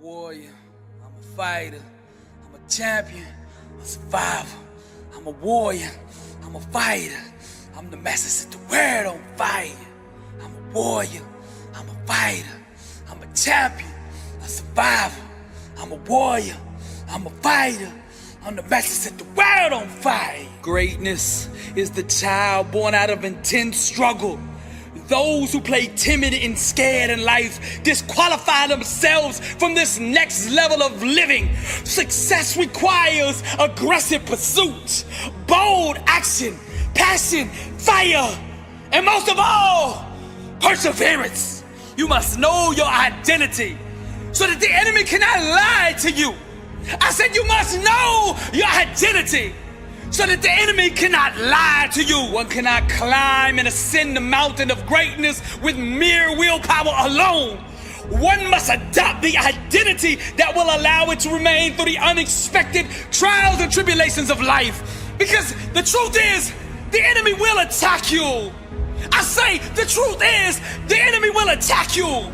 warrior, I'm a fighter, I'm a champion, a survivor. I'm a warrior, I'm a fighter, I'm the master set the world on fire. I'm a warrior, I'm a fighter, I'm a champion, a survivor. I'm a warrior, I'm a fighter, I'm the master set the world on fire. Greatness is the child born out of intense struggle. Those who play timid and scared in life disqualify themselves from this next level of living. Success requires aggressive pursuit, bold action, passion, fire, and most of all, perseverance. You must know your identity so that the enemy cannot lie to you. I said you must know your identity so that the enemy cannot lie to you. One cannot climb and ascend the mountain of greatness with mere willpower alone. One must adopt the identity that will allow it to remain through the unexpected trials and tribulations of life. Because the truth is, the enemy will attack you. I say, the truth is, the enemy will attack you.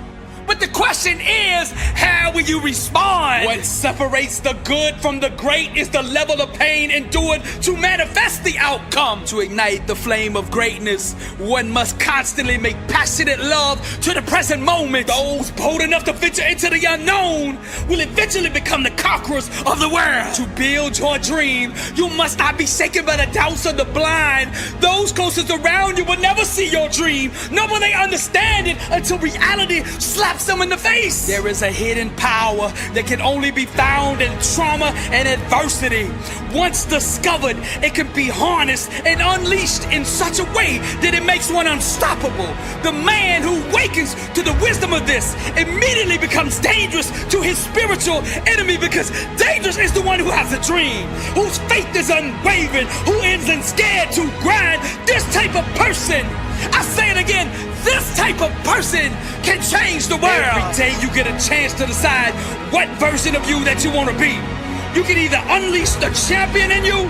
But the question is, how will you respond? What separates the good from the great is the level of pain endured to manifest the outcome. To ignite the flame of greatness, one must constantly make passionate love to the present moment. Those bold enough to venture into the unknown will eventually become the conquerors of the world. To build your dream, you must not be shaken by the doubts of the blind. Those closest around you will never see your dream, nor will they understand it until reality slaps them in the face. There is a hidden power that can only be found in trauma and adversity. Once discovered, it can be harnessed and unleashed in such a way that it makes one unstoppable. The man who wakens to the wisdom of this immediately becomes dangerous to his spiritual enemy, because dangerous is the one who has a dream, whose faith is unwavering, who isn't scared to grind. This type of person, I say it again, this type of person can change the world. Every day you get a chance to decide what version of you that you want to be. You can either unleash the champion in you,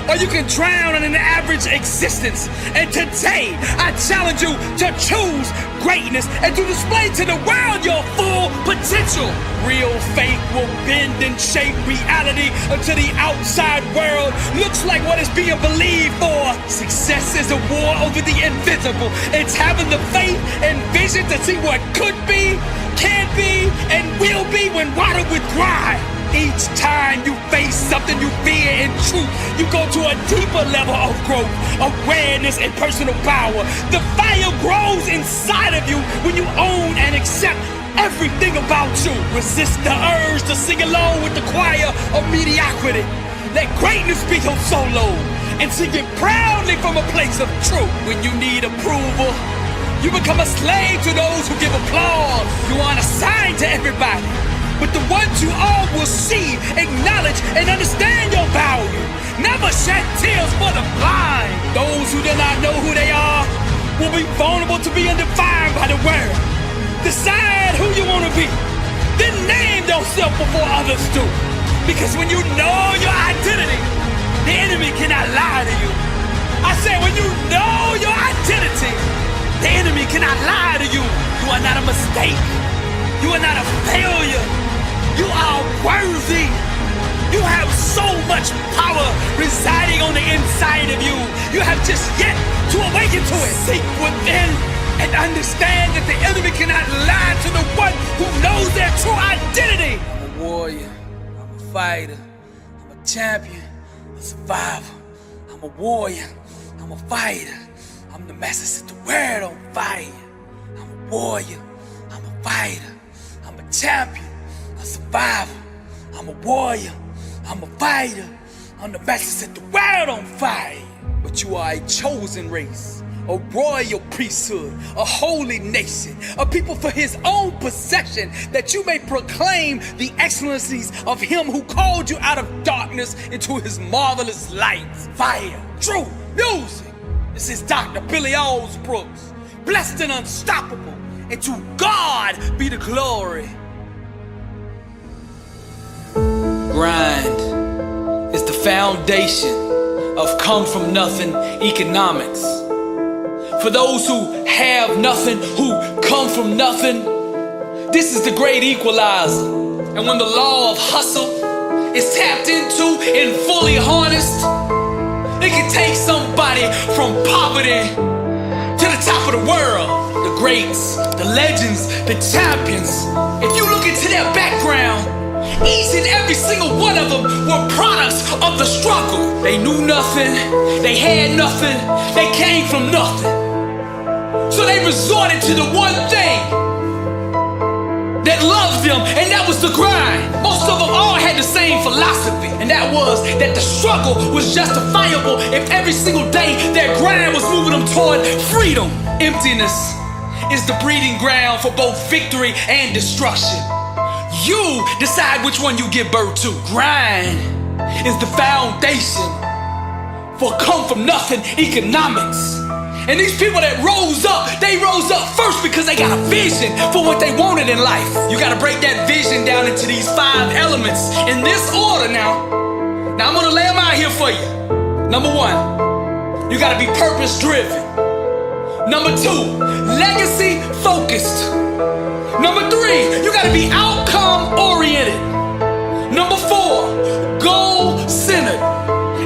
or you can drown in an average existence. And today, I challenge you to choose greatness and to display to the world your full potential. Real faith will bend and shape reality until the outside world looks like what is being believed for. Success is a war over the invisible. It's having the faith and vision to see what could be, can be, and will be when watered with pride. Each time you face something you fear in truth, you go to a deeper level of growth, awareness, and personal power. The fire grows inside of you when you own and accept everything about you. Resist the urge to sing along with the choir of mediocrity. Let greatness be your solo, and sing it proudly from a place of truth. When you need approval, you become a slave to those who give applause. You aren't assigned to everybody, but the ones you all will see, acknowledge, and understand your value. Never shed tears for the blind. Those who do not know who they are will be vulnerable to being defined by the world. Decide who you want to be, then name yourself before others do. Because when you know your identity, the enemy cannot lie to you. I said, when you know your identity, the enemy cannot lie to you. You are not a mistake. You are not a failure. You are worthy. You have so much power residing on the inside of you. You have just yet to awaken to it. Seek within and understand that the enemy cannot lie to the one who knows their true identity. I'm a warrior. I'm a fighter. I'm a champion. A survivor. I'm a warrior. I'm a fighter. I'm the master set the world on fire. I'm a warrior. I'm a fighter. I'm a champion. A survivor. I'm a warrior. I'm a fighter. I'm the master set the world on fire. But you are a chosen race, a royal priesthood, a holy nation, a people for his own possession, that you may proclaim the excellencies of him who called you out of darkness into his marvelous light. Fire, truth, music. This is Dr. Billy Allsbrooks, blessed and unstoppable, and to God be the glory. Grind is the foundation of come from nothing economics. For those who have nothing, who come from nothing, this is the great equalizer. And when the law of hustle is tapped into and fully harnessed, it can take somebody from poverty to the top of the world. The greats, the legends, the champions. If you look into their background, each and every single one of them were products of the struggle. They knew nothing, they had nothing, they came from nothing. So they resorted to the one thing that loved them, and that was the grind. Most of them all had the same philosophy, and that was that the struggle was justifiable if every single day their grind was moving them toward freedom. Emptiness is the breeding ground for both victory and destruction. You decide which one you give birth to. Grind is the foundation for come from nothing economics. And these people that rose up, they rose up first because they got a vision for what they wanted in life. You gotta break that vision down into these 5 elements in this order now. Now I'm gonna lay them out here for you. Number 1, you gotta be purpose driven. Number 2, legacy focused. Number 3, you gotta be outcome oriented. Number 4, goal centered.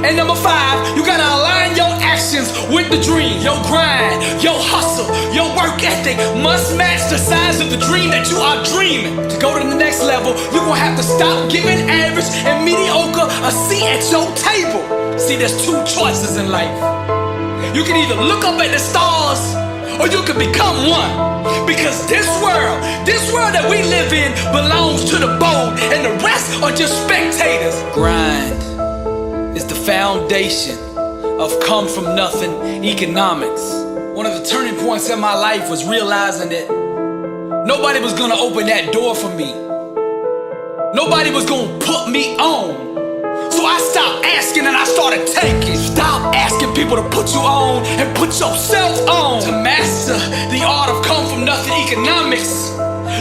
And number 5, you gotta align your actions with the dream. Your grind, your hustle, your work ethic must match the size of the dream that you are dreaming. To go to the next level, you're gonna have to stop giving average and mediocre a seat at your table. See, there's 2 choices in life. You can either look up at the stars, or you can become one. Because this world that we live in belongs to the bold, and the rest are just spectators. Grind is the foundation of come from nothing economics. One of the turning points in my life was realizing that nobody was gonna open that door for me. Nobody was gonna put me on. So I stopped asking and I started taking. Stop asking people to put you on and put yourself on. To master the art of come from nothing economics,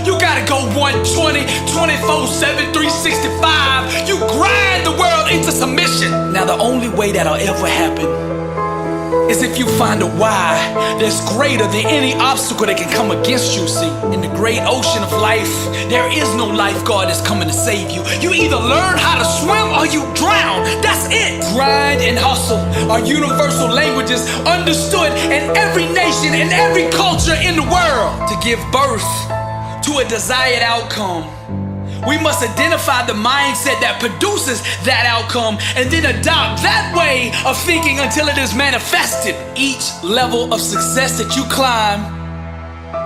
you gotta go 120, 24/7, 365. You grind the world into submission. Now the only way that'll ever happen is if you find a why that's greater than any obstacle that can come against you. See, in the great ocean of life, there is no lifeguard that's coming to save you. You either learn how to swim or you drown. That's it. Grind and hustle are universal languages understood in every nation and every culture in the world. To give birth to a desired outcome, we must identify the mindset that produces that outcome and then adopt that way of thinking until it is manifested. Each level of success that you climb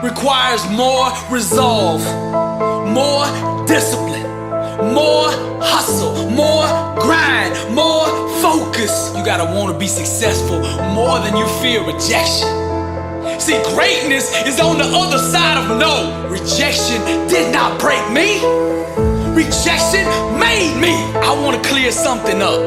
requires more resolve, more discipline, more hustle, more grind, more focus. You gotta wanna be successful more than you fear rejection. See, greatness is on the other side of no. Rejection did not break me. Rejection made me. I want to clear something up.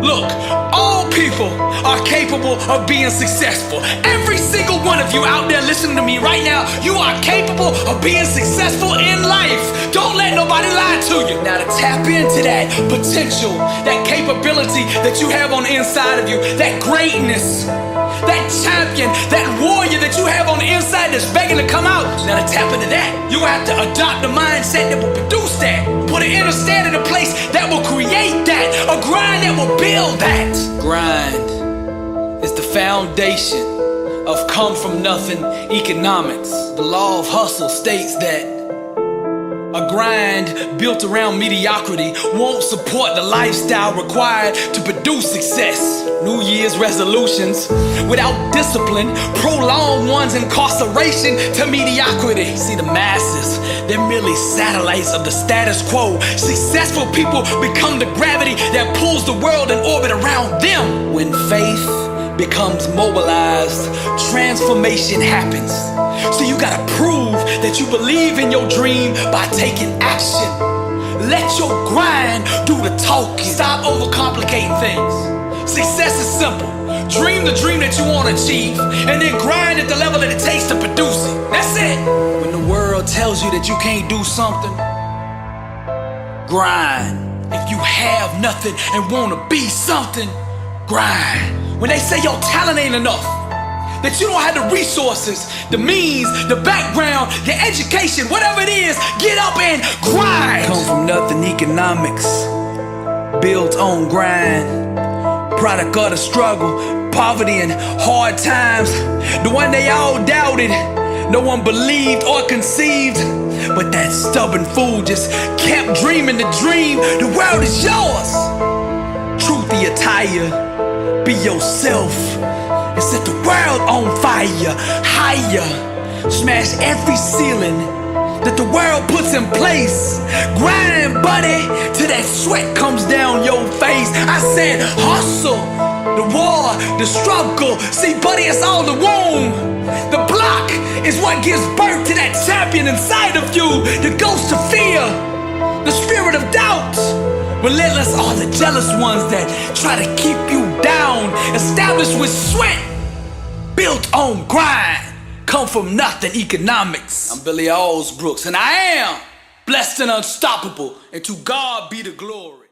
Look, all people are capable of being successful. Every single one of you out there listening to me right now, you are capable of being successful in life. Don't let nobody lie to you. Now to tap into that potential, that capability that you have on the inside of you, that greatness, that champion, that warrior that you have on the inside that's begging to come out. Now to tap into that, you have to adopt the mindset that will produce that. Put an inner stand in a place that will create that. A grind that will build that. Grind is the foundation of come from nothing economics. The law of hustle states that a grind built around mediocrity won't support the lifestyle required to produce success. New Year's resolutions without discipline prolong one's incarceration to mediocrity. See, the masses, they're merely satellites of the status quo. Successful people become the gravity that pulls the world in orbit around them. When faith becomes mobilized, transformation happens. So you gotta prove that you believe in your dream by taking action. Let your grind do the talking. Stop overcomplicating things. Success is simple. Dream the dream that you want to achieve, and then grind at the level that it takes to produce it. That's it. When the world tells you that you can't do something, grind. If you have nothing and want to be something, grind. When they say your talent ain't enough, that you don't have the resources, the means, the background, the education, whatever it is, get up and grind. Come from nothing economics, built on grind, product of the struggle, poverty and hard times, the one they all doubted, no one believed or conceived, but that stubborn fool just kept dreaming the dream. The world is yours. Truth the attire, be yourself and set the world on fire. Higher, smash every ceiling that the world puts in place. Grind, buddy, till that sweat comes down your face. I said hustle, the war, the struggle. See, buddy, it's all the womb. The block is what gives birth to that champion inside of you. The ghost of fear, the spirit of doubt. Relentless are the jealous ones that try to keep you down. Established with sweat, built on grind. Come from nothing economics. I'm Billy Allsbrooks, and I am blessed and unstoppable, and to God be the glory.